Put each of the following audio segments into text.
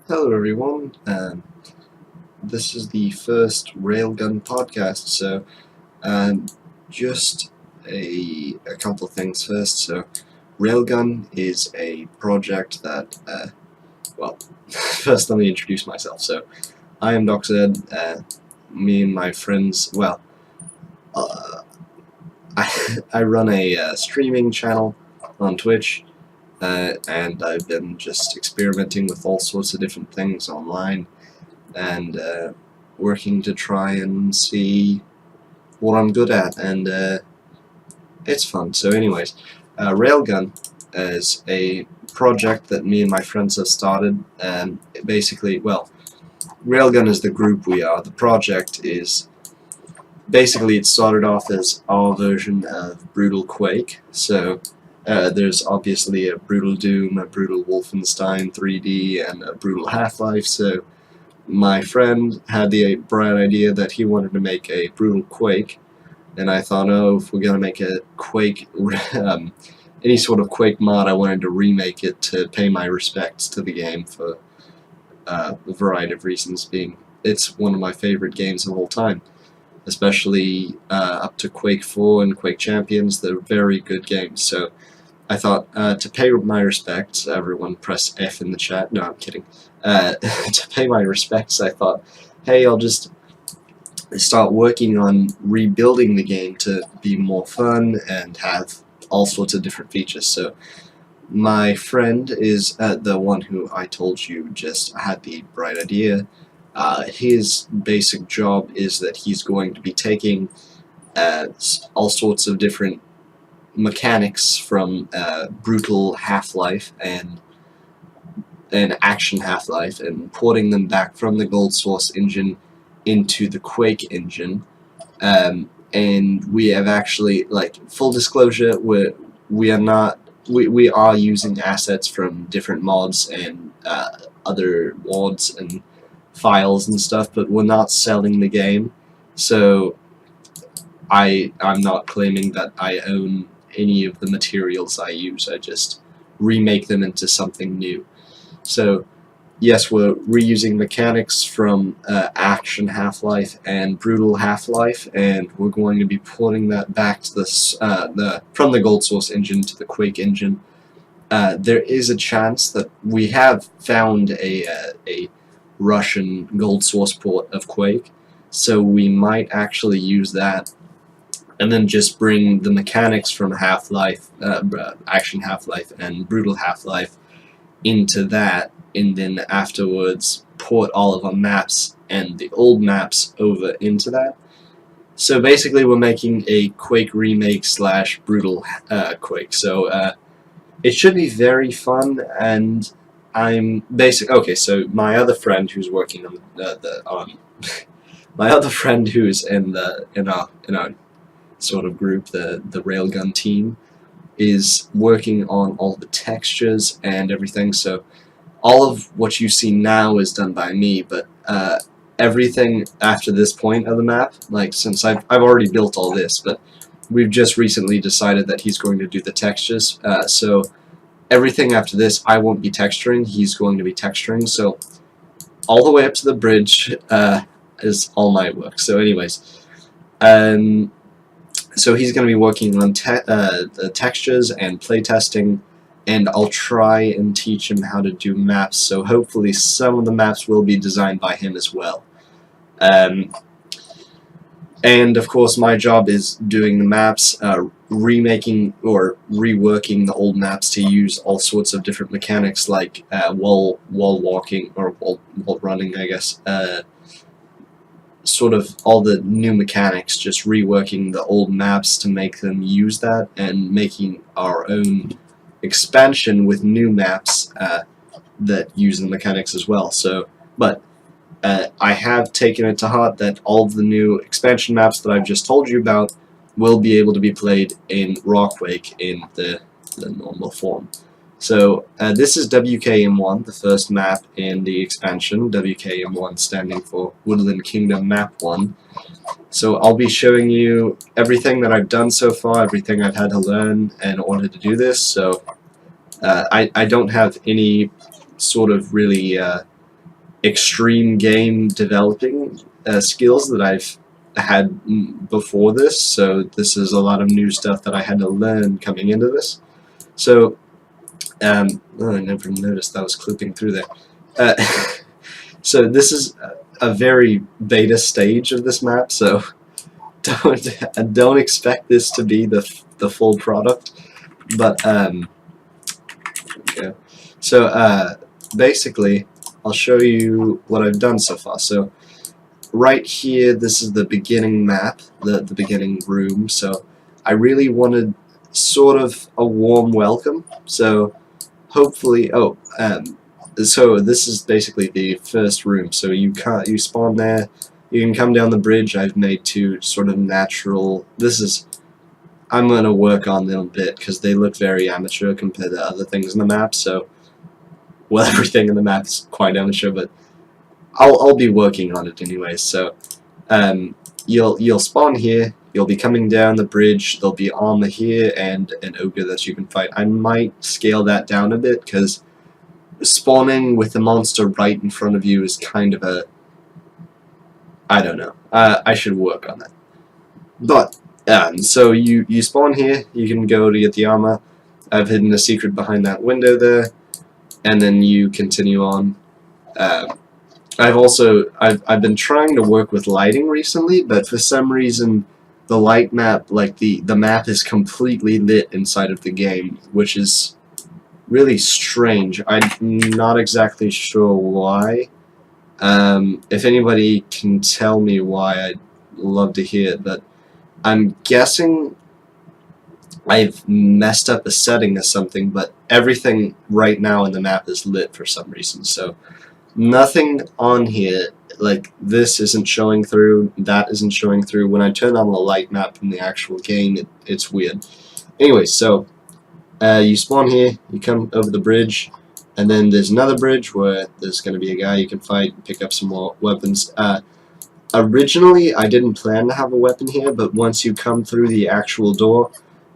Hello everyone, this is the first Railgun podcast, so um, just a couple of things first. So Railgun is a project that, well, first let me introduce myself. So I am Dr. Ed, me and my friends, well, uh, I run a streaming channel on Twitch, and I've been just experimenting with all sorts of different things online and working to try and see what I'm good at, and it's fun. So anyways, Railgun is a project that me and my friends have started, and basically, well, Railgun is the group we are. The project is basically, it started off as our version of Brutal Quake. So there's obviously a Brutal Doom, a Brutal Wolfenstein 3D, and a Brutal Half-Life. So my friend had the bright idea that he wanted to make a Brutal Quake, and I thought, oh, if we're gonna make a Quake, any sort of Quake mod, I wanted to remake it to pay my respects to the game for a variety of reasons. Being it's one of my favorite games of all time, especially up to Quake 4 and Quake Champions. They're very good games. So I thought, to pay my respects, everyone press F in the chat. No, I'm kidding. To pay my respects, I thought, hey, I'll just start working on rebuilding the game to be more fun and have all sorts of different features. So my friend is the one who I told you just had the bright idea. His basic job is that he's going to be taking all sorts of different mechanics from Brutal Half-Life and Action Half-Life and porting them back from the Gold Source engine into the Quake engine. And we have actually, like, full disclosure, we are not we are using assets from different mods and other mods and files and stuff, but we're not selling the game. So I'm not claiming that I own any of the materials I use. I just remake them into something new. So yes, we're reusing mechanics from Action Half-Life and Brutal Half-Life, and we're going to be porting that back to from the Gold Source engine to the Quake engine. There is a chance that we have found a Russian Gold Source port of Quake, so we might actually use that, and then just bring the mechanics from Half-Life, Action Half-Life, and Brutal Half-Life into that, and then afterwards port all of our maps and the old maps over into that. So basically we're making a Quake remake slash Brutal Quake. So it should be very fun, and okay, so my other friend who's working on my other friend who's in our sort of group, the Railgun team, is working on all the textures and everything. So all of what you see now is done by me, but everything after this point of the map, like, since I've already built all this, but we've just recently decided that he's going to do the textures. So everything after this, I won't be texturing, he's going to be texturing. So all the way up to the bridge is all my work. So anyways, so he's going to be working on the textures and playtesting, and I'll try and teach him how to do maps, so hopefully some of the maps will be designed by him as well. And of course my job is doing the maps, remaking or reworking the old maps to use all sorts of different mechanics, like wall walking, or wall running, I guess. Sort of all the new mechanics, just reworking the old maps to make them use that, and making our own expansion with new maps that use the mechanics as well. So, but I have taken it to heart that all of the new expansion maps that I've just told you about will be able to be played in Raw Quake in the normal form. So this is WKM1, the first map in the expansion, WKM1 standing for Woodland Kingdom Map 1. So I'll be showing you everything that I've done so far, everything I've had to learn in order to do this. So I don't have any sort of really extreme game developing skills that I've had before this, so this is a lot of new stuff that I had to learn coming into this. So, oh, I never noticed that was clipping through there. So this is a very beta stage of this map, so don't expect this to be the full product. But okay. So basically, I'll show you what I've done so far. So right here, this is the beginning map, the beginning room. So I really wanted sort of a warm welcome. So hopefully, so this is basically the first room. So you spawn there. You can come down the bridge. I've made two sort of natural. I'm gonna work on them a bit because they look very amateur compared to other things in the map. So, well, everything in the map is quite amateur, but I'll be working on it anyway. So, you'll spawn here. You'll be coming down the bridge. There'll be armor here and an ogre that you can fight. I might scale that down a bit because spawning with the monster right in front of you is kind of a, I don't know. I should work on that. But so you spawn here. You can go to get the armor. I've hidden a secret behind that window there, and then you continue on. I've been trying to work with lighting recently, but for some reason the light map, like the map is completely lit inside of the game, which is really strange. I'm not exactly sure why. If anybody can tell me why, I'd love to hear it, but I'm guessing I've messed up a setting or something, but everything right now in the map is lit for some reason, so nothing on here, like this isn't showing through, that isn't showing through. When I turn on the light map in the actual game, it's weird. Anyway, so you spawn here, you come over the bridge, and then there's another bridge where there's going to be a guy you can fight and pick up some more weapons. Originally, I didn't plan to have a weapon here, but once you come through the actual door,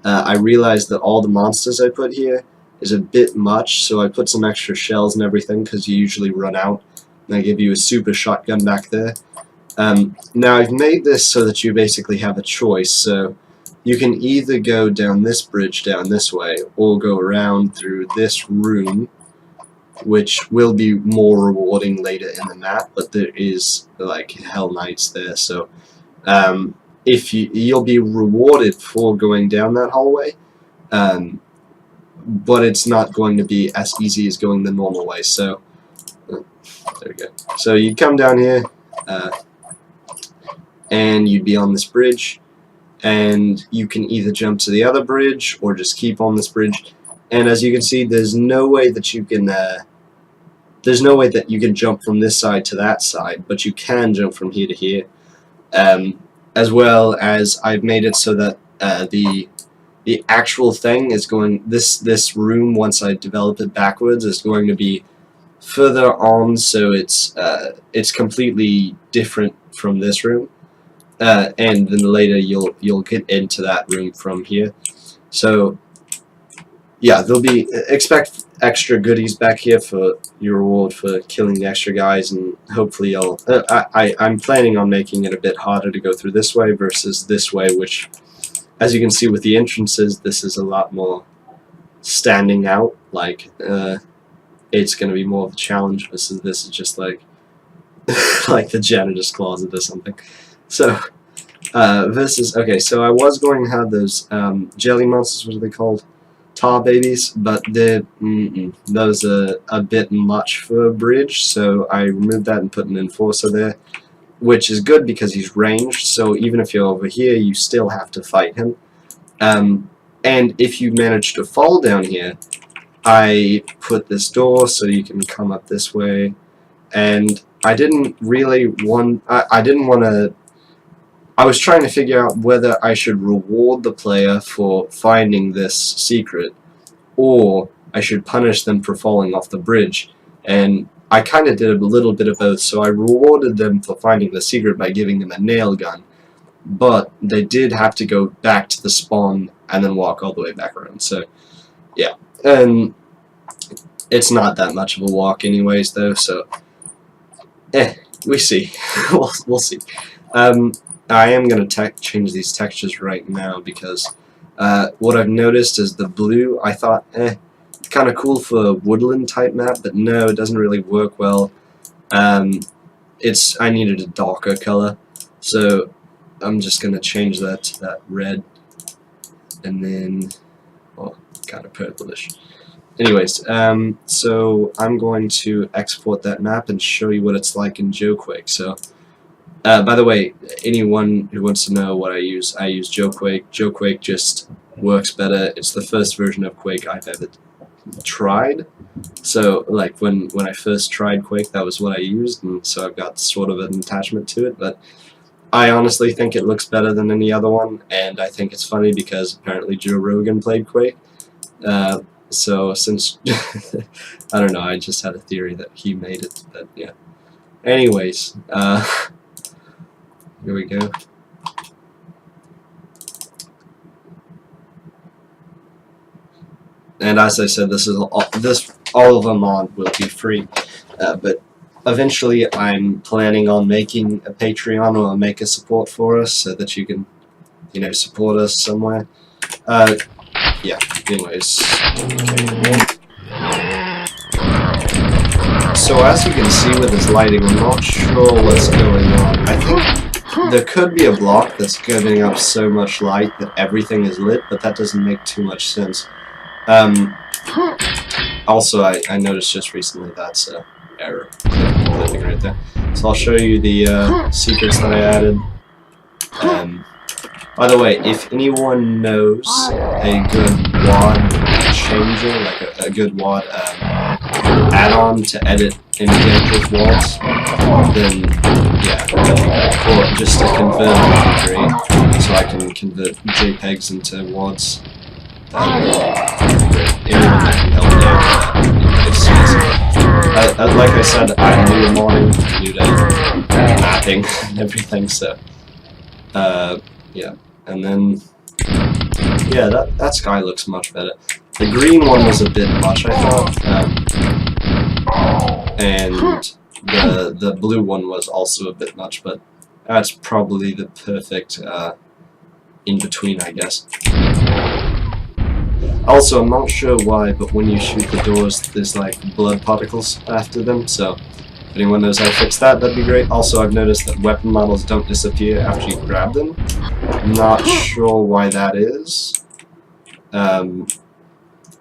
I realized that all the monsters I put here is a bit much, so I put some extra shells and everything because you usually run out, and I give you a super shotgun back there. Now I've made this so that you basically have a choice, so you can either go down this bridge down this way, or go around through this room, which will be more rewarding later in the map, but there is like Hell Knights there, so if you'll be rewarded for going down that hallway, but it's not going to be as easy as going the normal way. So there we go. So you'd come down here, and you'd be on this bridge, and you can either jump to the other bridge or just keep on this bridge. And as you can see, there's no way that you can jump from this side to that side, but you can jump from here to here. As well as I've made it so that the actual thing is going, this room, once I develop it backwards, is going to be further on, so it's completely different from this room. And then later you'll get into that room from here. So yeah, there'll be, expect extra goodies back here for your reward for killing the extra guys, and hopefully I'm planning on making it a bit harder to go through this way versus this way, which, as you can see with the entrances, this is a lot more standing out, like it's going to be more of a challenge versus this is just like like the janitor's closet or something. So okay, so I was going to have those jelly monsters, what are they called? Tar babies, but those are a bit much for a bridge, so I removed that and put an enforcer there, which is good because he's ranged, so even if you're over here, you still have to fight him. And if you manage to fall down here, I put this door so you can come up this way, and I didn't really want, I was trying to figure out whether I should reward the player for finding this secret, or I should punish them for falling off the bridge. And I kind of did a little bit of both, so I rewarded them for finding the secret by giving them a nail gun, but they did have to go back to the spawn and then walk all the way back around, so yeah. And it's not that much of a walk anyways, though, so we see. we'll see. I am going to change these textures right now because what I've noticed is the blue, I thought, it's kind of cool for a woodland type map, but no, it doesn't really work well. I needed a darker color, so I'm just going to change that to that red, and then, well, kind of purplish. Anyways, so I'm going to export that map and show you what it's like in quake. So, by the way, anyone who wants to know what I use quake. quake just works better. It's the first version of Quake I've ever tried. So, like, when I first tried Quake, that was what I used, and so I've got sort of an attachment to it, but I honestly think it looks better than any other one, and I think it's funny because apparently Joe Rogan played Quake. So since I don't know, I just had a theory that he made it, but yeah. Anyways, here we go. And as I said, all of them will be free, but eventually I'm planning on making a Patreon or make a support for us so that you can, support us somewhere. Yeah, anyways. Okay. So as you can see with this lighting, I'm not sure what's going on. I think there could be a block that's giving up so much light that everything is lit, but that doesn't make too much sense. Also, I noticed just recently that's an error clipping right there. So I'll show you the secrets that I added. By the way, if anyone knows a good WAD changer, like a good WAD add-on to edit images with WADs, then yeah, or just to convert would be great, so I can convert JPEGs into WADs. Anyone that can help there, like I said, I'm new to modding, new to mapping and everything, so yeah. And then, yeah, that sky looks much better. The green one was a bit much, I thought, and the blue one was also a bit much, but that's probably the perfect in-between, I guess. Also, I'm not sure why, but when you shoot the doors, there's like blood particles after them, so if anyone knows how to fix that, that'd be great. Also, I've noticed that weapon models don't disappear after you grab them. Not sure why that is.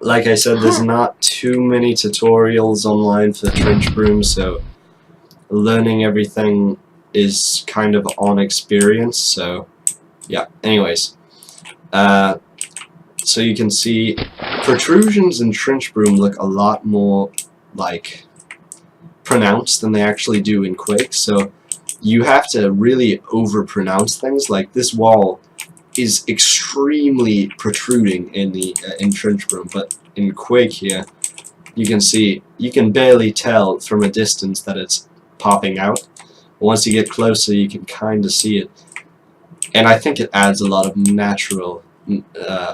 Like I said, there's not too many tutorials online for trench broom, so learning everything is kind of on experience, so yeah. Anyways, so you can see protrusions in trench broom look a lot more like pronounced than they actually do in Quake, so you have to really over-pronounce things. Like this wall is extremely protruding in the in trench broom, but in Quake here, you can see, you can barely tell from a distance that it's popping out. Once you get closer, you can kind of see it, and I think it adds a lot of natural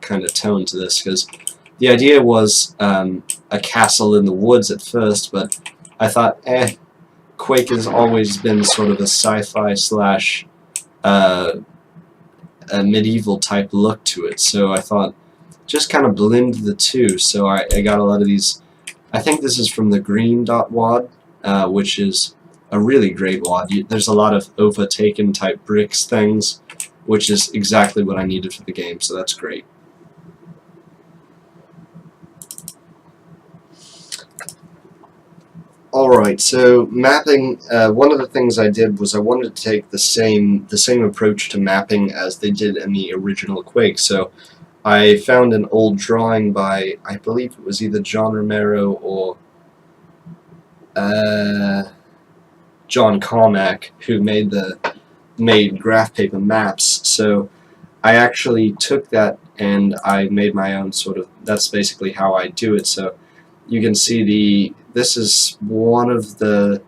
kind of tone to this, because the idea was a castle in the woods at first, but I thought, Quake has always been sort of a sci-fi slash a medieval type look to it, so I thought just kind of blend the two. So I got a lot of these. I think this is from the green dot wad, which is a really great wad. There's a lot of overtaken type bricks things, which is exactly what I needed for the game, so that's great. Alright, so mapping, one of the things I did was I wanted to take the same approach to mapping as they did in the original Quake. So I found an old drawing by, I believe it was either John Romero or John Carmack, who made graph paper maps. So I actually took that and I made my own sort of, that's basically how I do it. So you can see this is one of the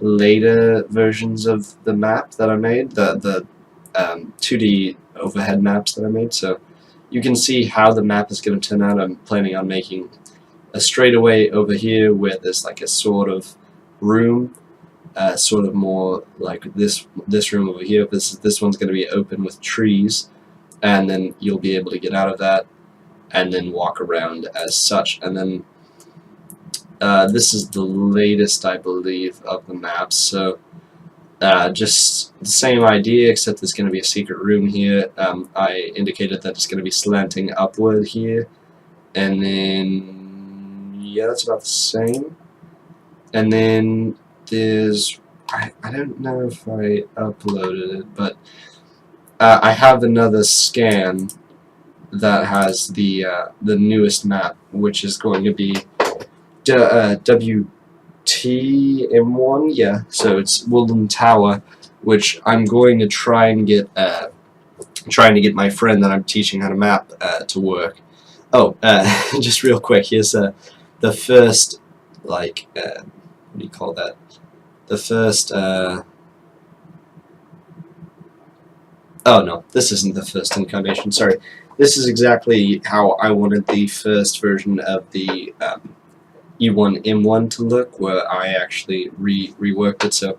later versions of the map that I made, the 2D overhead maps that I made. So you can see how the map is going to turn out. I'm planning on making a straightaway over here where there's like a sort of room, sort of more like this room over here. This one's going to be open with trees, and then you'll be able to get out of that and then walk around as such. And then this is the latest, I believe, of the maps. So just the same idea, except there's going to be a secret room here. I indicated that it's going to be slanting upward here, and then yeah, that's about the same. And then there's I don't know if I uploaded it, but I have another scan that has the newest map, which is going to be WTM1, yeah. So it's Woodland Tower, which I'm going to try and get my friend that I'm teaching how to map to work. Oh, just real quick, here's the first, like, what do you call that? The first, oh no, this isn't the first incarnation, sorry. This is exactly how I wanted the first version of the E1M1 to look, where I actually reworked it. So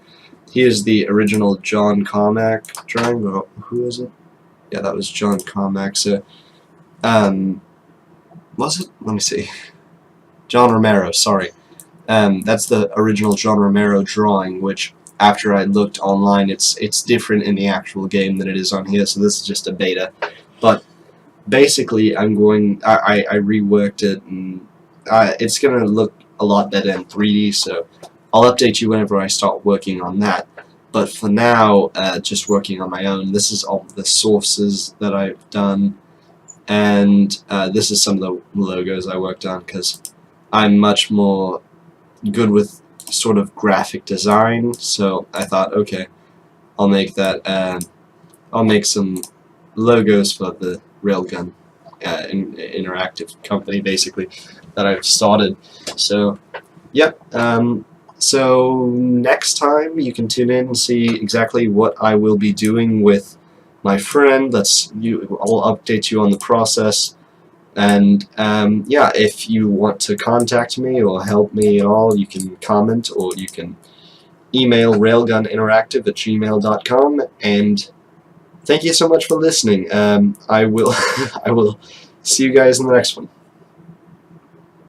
here's the original John Carmack drawing. Oh, who is it? Yeah, that was John Carmack. So, was it? Let me see. John Romero, sorry. That's the original John Romero drawing, which after I looked online, it's different in the actual game than it is on here, so this is just a beta. But basically, I reworked it, and it's going to look a lot better in 3D, so I'll update you whenever I start working on that. But for now, just working on my own. This is all the sources that I've done, and this is some of the logos I worked on, because I'm much more good with sort of graphic design, so I thought, okay, I'll make that, I'll make some logos for the Railgun interactive company, basically, that I've started. So, yep, so next time you can tune in and see exactly what I will be doing with my friend. I'll update you on the process. And yeah, if you want to contact me or help me at all, you can comment or you can email railguninteractive@gmail.com. And thank you so much for listening. I will I will see you guys in the next one.